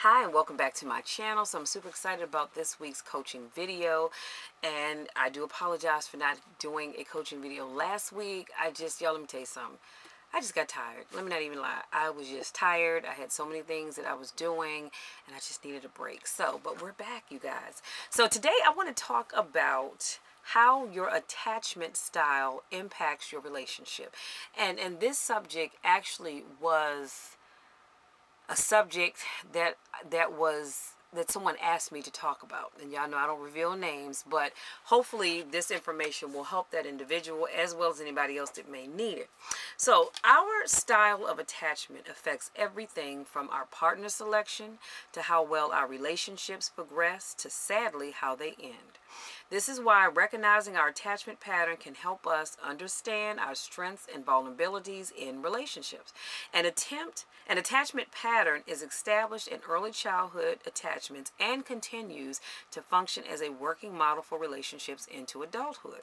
Hi and welcome back to my channel. So I'm super excited about this week's coaching video, and I do apologize for not doing a coaching video last week. Y'all, let me tell you something. I just got tired. Let me not even lie. I was just tired. I had so many things that I was doing and I just needed a break. But we're back, you guys. So today I want to talk about how your attachment style impacts your relationship. And this subject actually was a subject that that someone asked me to talk about. And y'all know I don't reveal names, but hopefully this information will help that individual as well as anybody else that may need it. So our style of attachment affects everything from our partner selection to how well our relationships progress to, sadly, how they end. This is why recognizing our attachment pattern can help us understand our strengths and vulnerabilities in relationships. An attachment pattern is established in early childhood attachments and continues to function as a working model for relationships into adulthood.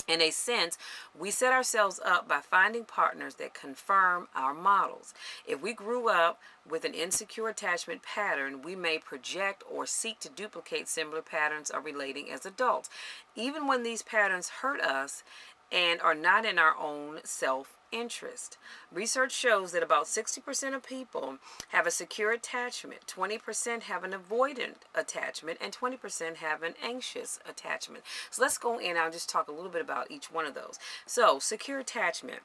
In a sense, we set ourselves up by finding partners that confirm our models. If we grew up with an insecure attachment pattern, we may project or seek to duplicate similar patterns of relating as adults, even when these patterns hurt us and are not in our own self-interest. Research shows that about 60% of people have a secure attachment, 20% have an avoidant attachment, and 20% have an anxious attachment. So let's go in. I'll just talk a little bit about each one of those. So, secure attachment.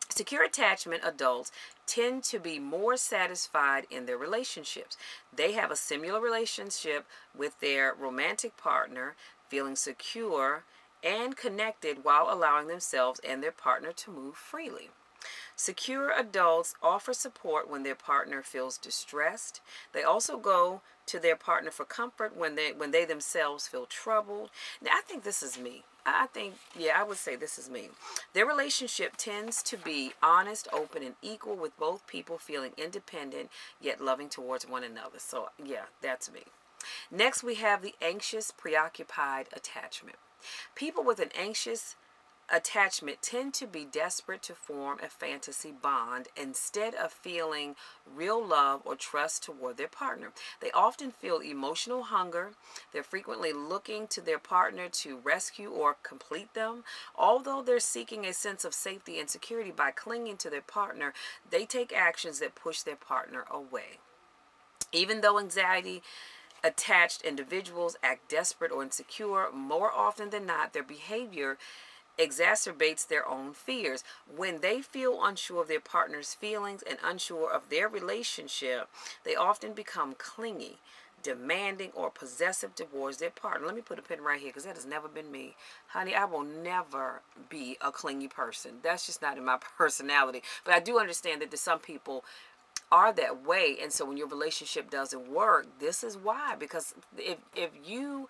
Secure attachment adults tend to be more satisfied in their relationships. They have a similar relationship with their romantic partner, feeling secure and connected while allowing themselves and their partner to move freely. Secure adults offer support when their partner feels distressed. They also go to their partner for comfort when they themselves feel troubled. Now, I think this is me. I would say this is me. Their relationship tends to be honest, open, and equal, with both people feeling independent yet loving towards one another. So, yeah, that's me. Next, we have the anxious, preoccupied attachment. People with an anxious attachment tend to be desperate to form a fantasy bond instead of feeling real love or trust toward their partner. They often feel emotional hunger. They're frequently looking to their partner to rescue or complete them. Although they're seeking a sense of safety and security by clinging to their partner, they take actions that push their partner away. Even though anxiety attached individuals act desperate or insecure, more often than not, their behavior exacerbates their own fears. When they feel unsure of their partner's feelings and unsure of their relationship, they often become clingy, demanding, or possessive towards their partner. Let me put a pin right here because that has never been me. Honey, I will never be a clingy person. That's just not in my personality. But I do understand that some people are that way, and so when your relationship doesn't work, this is why. Because if you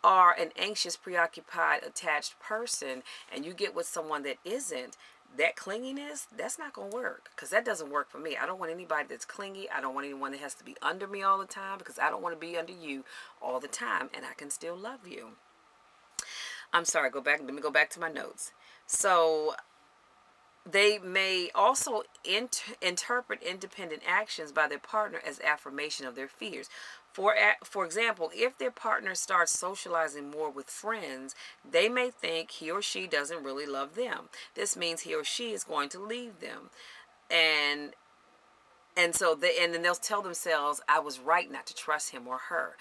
are an anxious, preoccupied, attached person and you get with someone that isn't, that clinginess, that's not going to work, because that doesn't work for me. I don't want anybody that's clingy. I don't want anyone that has to be under me all the time, because I don't want to be under you all the time, and I can still love you. I'm sorry, let me go back to my notes. So they may also interpret independent actions by their partner as affirmation of their fears. For example, if their partner starts socializing more with friends, they may think he or she doesn't really love them. This means he or she is going to leave them. And and then they'll tell themselves, I was right not to trust him or her.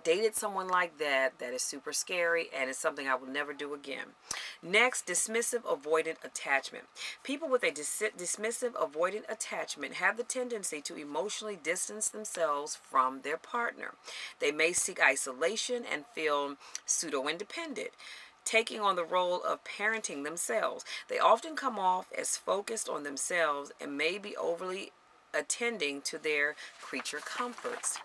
Dated someone like that is super scary, and it's something I will never do again. Next, dismissive avoidant attachment. People with a dismissive avoidant attachment have the tendency to emotionally distance themselves from their partner. They may seek isolation and feel pseudo-independent, taking on the role of parenting themselves. They often come off as focused on themselves and may be overly attending to their creature comforts.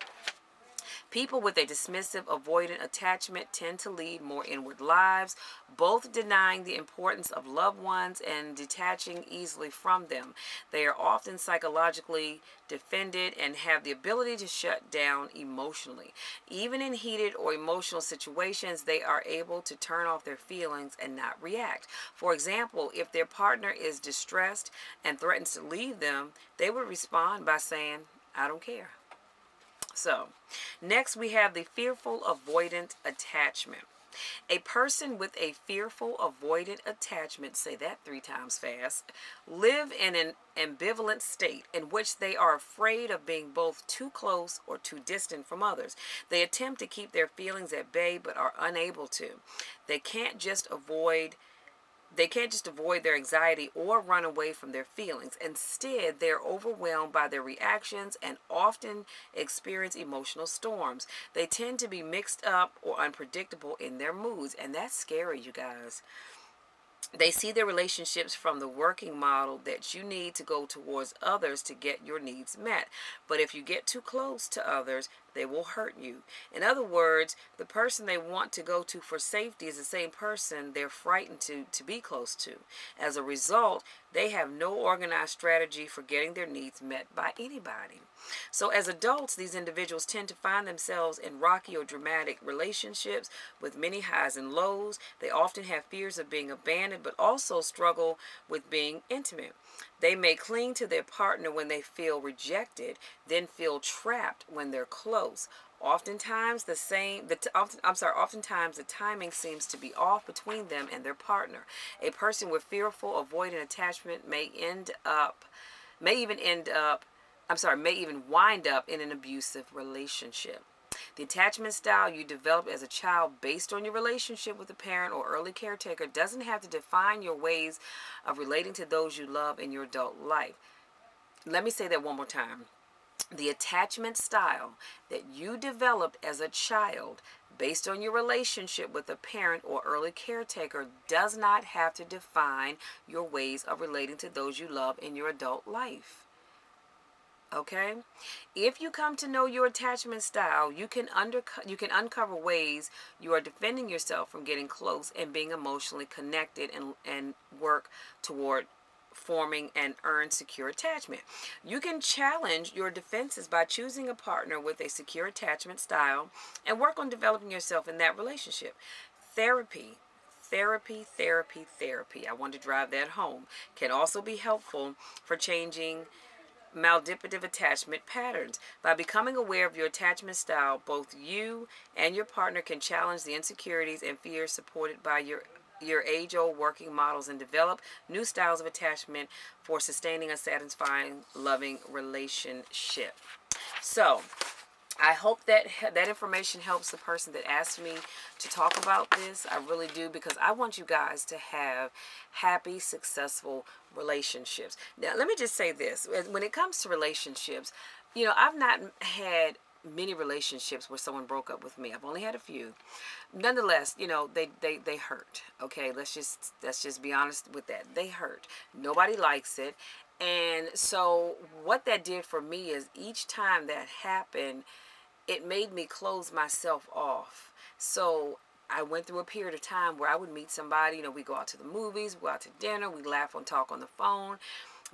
People with a dismissive, avoidant attachment tend to lead more inward lives, both denying the importance of loved ones and detaching easily from them. They are often psychologically defended and have the ability to shut down emotionally. Even in heated or emotional situations, they are able to turn off their feelings and not react. For example, if their partner is distressed and threatens to leave them, they would respond by saying, I don't care. So, next we have the fearful avoidant attachment. A person with a fearful avoidant attachment, say that 3 times fast, live in an ambivalent state in which they are afraid of being both too close or too distant from others. They attempt to keep their feelings at bay but are unable to. They can't just avoid they can't just avoid their anxiety or run away from their feelings. Instead, they're overwhelmed by their reactions and often experience emotional storms. They tend to be mixed up or unpredictable in their moods, and that's scary, you guys. They see their relationships from the working model that you need to go towards others to get your needs met. But if you get too close to others, they will hurt you. In other words, the person they want to go to for safety is the same person they're frightened to be close to. As a result, they have no organized strategy for getting their needs met by anybody. So, as adults, these individuals tend to find themselves in rocky or dramatic relationships with many highs and lows. They often have fears of being abandoned, but also struggle with being intimate. They may cling to their partner when they feel rejected, then feel trapped when they're close. Oftentimes the timing seems to be off between them and their partner. A person with fearful avoidant attachment may even wind up in an abusive relationship. The attachment style you develop as a child based on your relationship with a parent or early caretaker doesn't have to define your ways of relating to those you love in your adult life. Let me say that one more time. The attachment style that you developed as a child based on your relationship with a parent or early caretaker does not have to define your ways of relating to those you love in your adult life. Okay? If you come to know your attachment style, you can uncover ways you are defending yourself from getting close and being emotionally connected and work toward forming and earn secure attachment. You can challenge your defenses by choosing a partner with a secure attachment style and work on developing yourself in that relationship. Therapy, therapy, I want to drive that home, can also be helpful for changing maladaptive attachment patterns. By becoming aware of your attachment style, both you and your partner can challenge the insecurities and fears supported by your age-old working models and develop new styles of attachment for sustaining a satisfying, loving relationship. So, I hope that that information helps the person that asked me to talk about this. I really do, because I want you guys to have happy, successful relationships. Now, let me just say this. When it comes to relationships, I've not had many relationships where someone broke up with me. I've only had a few. Nonetheless, they hurt. Okay, let's just be honest with that. They hurt. Nobody likes it. And so what that did for me is each time that happened, it made me close myself off. So I went through a period of time where I would meet somebody, we go out to the movies, we go out to dinner, we laugh and talk on the phone.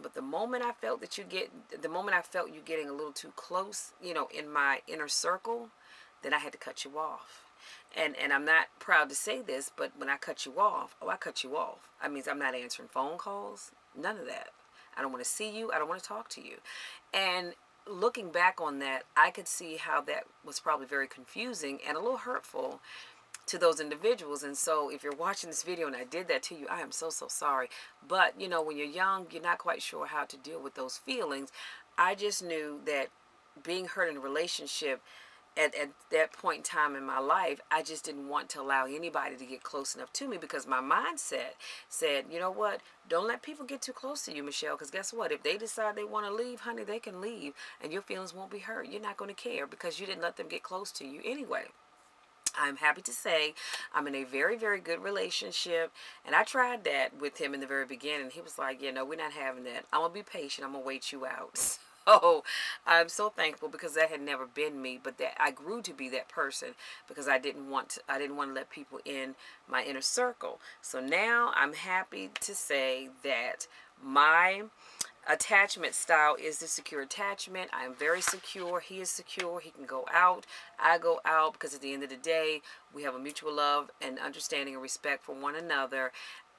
But the moment I felt you getting a little too close, in my inner circle, then I had to cut you off. And I'm not proud to say this, but when I cut you off, I cut you off. I mean, I'm not answering phone calls, none of that. I don't want to see you. I don't want to talk to you. And looking back on that, I could see how that was probably very confusing and a little hurtful to those individuals. And so if you're watching this video and I did that to you, I am so sorry. But when you're young, you're not quite sure how to deal with those feelings. I just knew that being hurt in a relationship at that point in time in my life, I just didn't want to allow anybody to get close enough to me, because my mindset said, you know what, don't let people get too close to you, Michelle, because guess what, if they decide they want to leave, honey, they can leave and your feelings won't be hurt. You're not going to care because you didn't let them get close to you anyway. I'm happy to say I'm in a very, very good relationship, and I tried that with him in the very beginning. He was like, no, we're not having that. I'm going to be patient. I'm going to wait you out. So I'm so thankful, because that had never been me, but that I grew to be that person because I didn't want to let people in my inner circle. So now I'm happy to say that my attachment style is the secure attachment. I am very secure. He is secure. He can go out. I go out, because at the end of the day, we have a mutual love and understanding and respect for one another.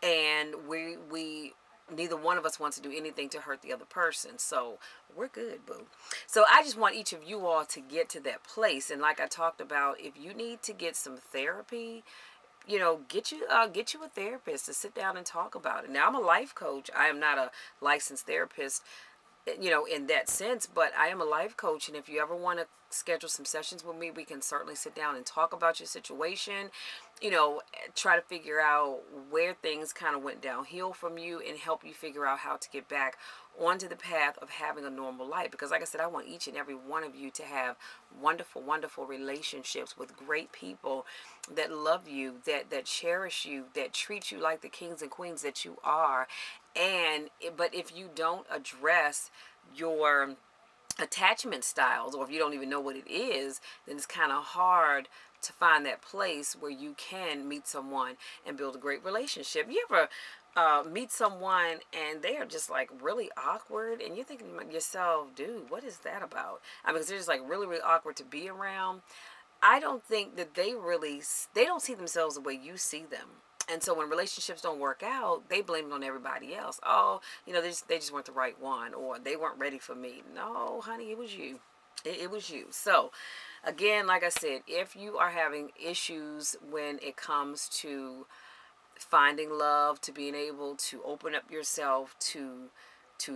And we neither one of us wants to do anything to hurt the other person. So we're good, boo. So I just want each of you all to get to that place. And like I talked about, if you need to get some therapy, get you a therapist to sit down and talk about it. Now, I'm a life coach. I am not a licensed therapist, in that sense, but I am a life coach. And if you ever want to schedule some sessions with me, we can certainly sit down and talk about your situation, you know, try to figure out where things kind of went downhill from you and help you figure out how to get back onto the path of having a normal life. Because like I said, I want each and every one of you to have wonderful, wonderful relationships with great people that love you, that cherish you, that treat you like the kings and queens that you are. But if you don't address your attachment styles, or if you don't even know what it is, then it's kind of hard to find that place where you can meet someone and build a great relationship. You ever meet someone and they are just like really awkward, and you're thinking to yourself, dude, what is that about? I mean, because they're just like really, really awkward to be around. I don't think that they don't see themselves the way you see them. And so when relationships don't work out, they blame it on everybody else. Oh, they just weren't the right one, or they weren't ready for me. No, honey, it was you. It was you. So, again, like I said, if you are having issues when it comes to finding love, to being able to open up yourself to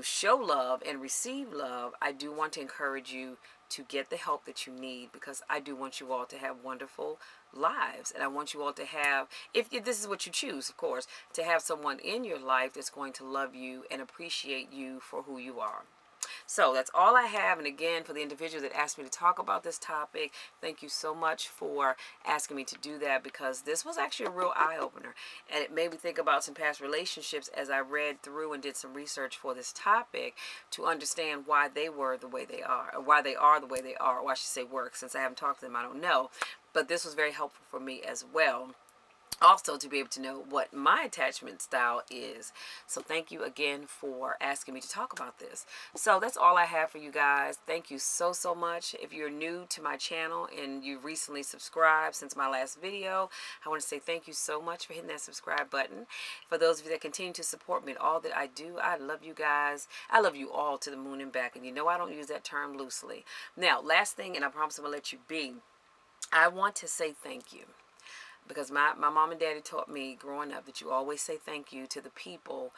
show love and receive love, I do want to encourage you to get the help that you need, because I do want you all to have wonderful lives. And I want you all to have, if this is what you choose, of course, to have someone in your life that's going to love you and appreciate you for who you are. So that's all I have. And again, for the individual that asked me to talk about this topic, thank you so much for asking me to do that, because this was actually a real eye-opener. And it made me think about some past relationships as I read through and did some research for this topic to understand why they were the way they are, or why they are the way they are, or I should say work. Since I haven't talked to them, I don't know. But this was very helpful for me as well, also to be able to know what my attachment style is. So thank you again for asking me to talk about this. So that's all I have for you guys. Thank you so, so much. If you're new to my channel and you recently subscribed since my last video, I want to say thank you so much for hitting that subscribe button. For those of you that continue to support me in all that I do, I love you guys. I love you all to the moon and back. And you know I don't use that term loosely. Now, last thing, and I promise I'm going to let you be, I want to say thank you. Because my mom and daddy taught me growing up that you always say thank you to the people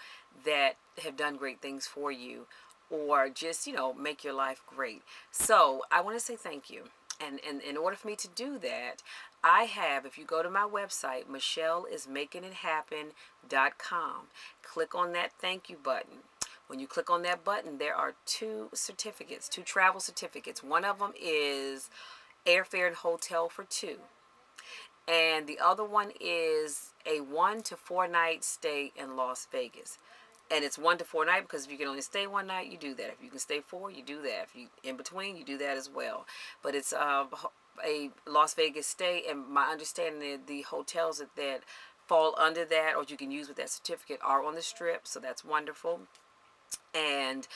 that have done great things for you, or just, make your life great. So I want to say thank you. And in order for me to do that, I have, if you go to my website, michelleismakingithappen.com, click on that thank you button. When you click on that button, there are two travel certificates. One of them is airfare and hotel for two. And the other one is a 1 to 4 night stay in Las Vegas. And it's 1 to 4 night because if you can only stay one night, you do that. If you can stay 4, you do that. If you in between, you do that as well. But it's a Las Vegas stay, and my understanding is the hotels that fall under that, or you can use with that certificate, are on the Strip. So that's wonderful. And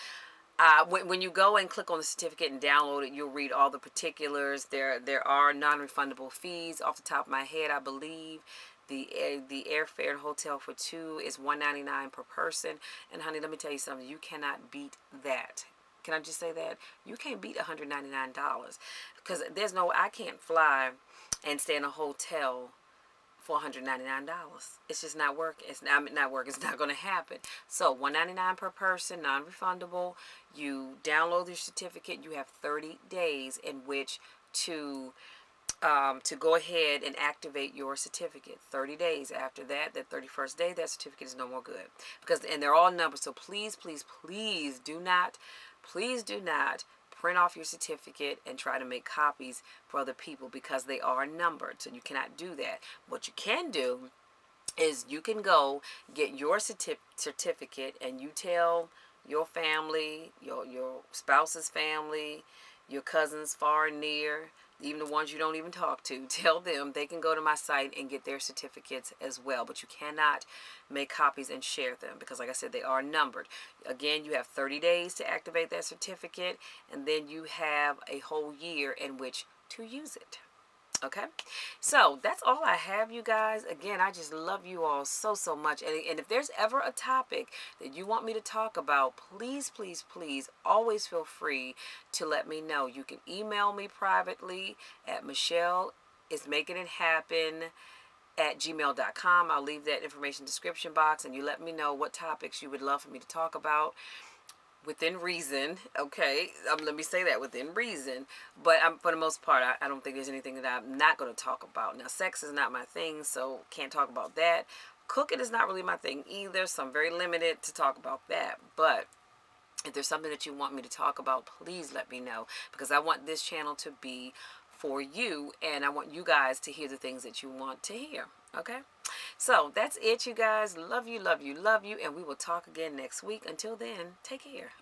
when you go and click on the certificate and download it, you'll read all the particulars. There are non-refundable fees. Off the top of my head, I believe the airfare and hotel for two is $199 per person. And honey, let me tell you something. You cannot beat that. Can I just say that? You can't beat $199, because I can't fly and stay in a hotel for $199. It's just not working. It's not working. It's not going to happen. So $199 per person, non-refundable. You download your certificate. You have 30 days in which to go ahead and activate your certificate. 30 days after that 31st day, that certificate is no more good, and they're all numbered. So please, please, please do not print off your certificate and try to make copies for other people, because they are numbered. So you cannot do that. What you can do is you can go get your certificate, and you tell your family, your spouse's family, your cousins far and near, even the ones you don't even talk to, tell them they can go to my site and get their certificates as well. But you cannot make copies and share them, because like I said, they are numbered. Again, you have 30 days to activate that certificate, and then you have a whole year in which to use it. Okay, so that's all I have, you guys. Again, I just love you all so, so much. And if there's ever a topic that you want me to talk about, please, please, please, always feel free to let me know. You can email me privately at Michelle is making it happen at gmail.com. I'll leave that information description box, and you let me know what topics you would love for me to talk about within reason. Okay, let me say that, within reason. But for the most part, I don't think there's anything that I'm not going to talk about. Now, sex is not my thing, so can't talk about that. Cooking is not really my thing either, so I'm very limited to talk about that. But if there's something that you want me to talk about, please let me know, because I want this channel to be for you, and I want you guys to hear the things that you want to hear. Okay, so that's it, you guys. Love you, love you, love you, and we will talk again next week. Until then, take care.